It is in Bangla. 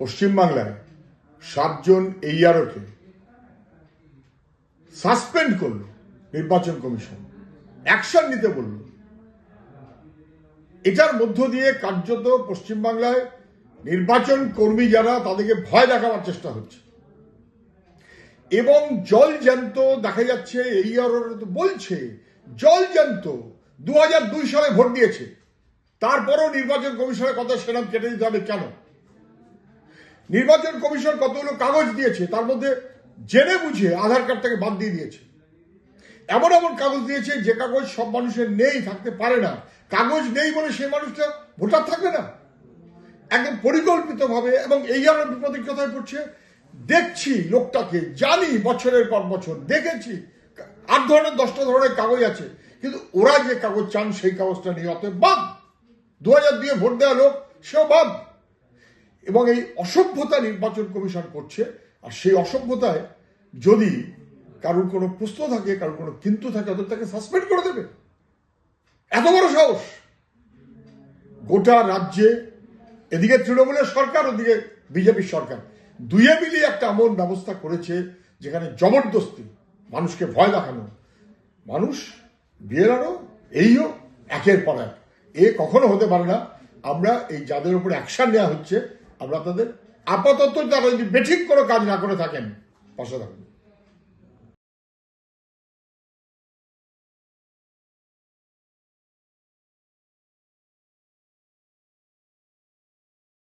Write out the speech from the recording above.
পশ্চিমবাংলায় 7 জন ARO-কে সাসপেন্ড করলো নির্বাচন কমিশন, অ্যাকশন নিতে বলল। এটার মধ্য দিয়ে কার্যত পশ্চিমবাংলায় নির্বাচন কর্মী যারা তাদেরকে ভয় দেখাবার চেষ্টা হচ্ছে এবং জল জ্যান্ত দেখা যাচ্ছে। ARO-রা তো বলছে জল জ্যান্ত 2002 সালে ভোট দিয়েছে, তারপরও নির্বাচন কমিশনের কথা সেরকম কেটে দিতে হবে কেন? নির্বাচন কমিশন কতগুলো কাগজ দিয়েছে, তার মধ্যে জেনে বুঝে আধার কার্ডটাকে বাদ দিয়ে দিয়েছে। এমন এমন কাগজ দিয়েছে যে কাগজ সব মানুষের নেই, থাকতে পারে না। কাগজ নেই বলে সেই মানুষটা ভোটার থাকবে না, একদম পরিকল্পিতভাবে। এবং ARO বিপদে কোথায় পড়ছে দেখছি, লোকটাকে জানি, বছরের পর বছর দেখেছি। 8 ধরনের 10টা ধরনের কাগজ আছে, কিন্তু ওরা যে কাগজ চান সেই কাগজটা নিয়ে অতএব বাদ। 2002 ভোট দেওয়া লোক সেও বাদ। এবং এই অসভ্যতা নির্বাচন কমিশন করছে। আর সেই অসভ্যতায় যদি কারোর কোনো প্রশ্ন থাকে, কারোর কোনো কিন্তু থাকে, ওদের তাকে সাসপেন্ড করে দেবে। এত বড় সাহস! গোটা রাজ্যে এদিকে তৃণমূলের সরকার, ওদিকে বিজেপির সরকার, দুয়ে মিলিয়ে একটা এমন ব্যবস্থা করেছে যেখানে জবরদস্তি মানুষকে ভয় দেখানো। মানুষ বিএলআরও এইও একের পর এক, এ কখনো হতে পারে না। আমরা এই যাদের উপরে অ্যাকশন নেওয়া হচ্ছে, আমরা তাদের আপাতত তারা যদি বেঠিক কোনো কাজ না করে থাকেন পাশে থাকুন।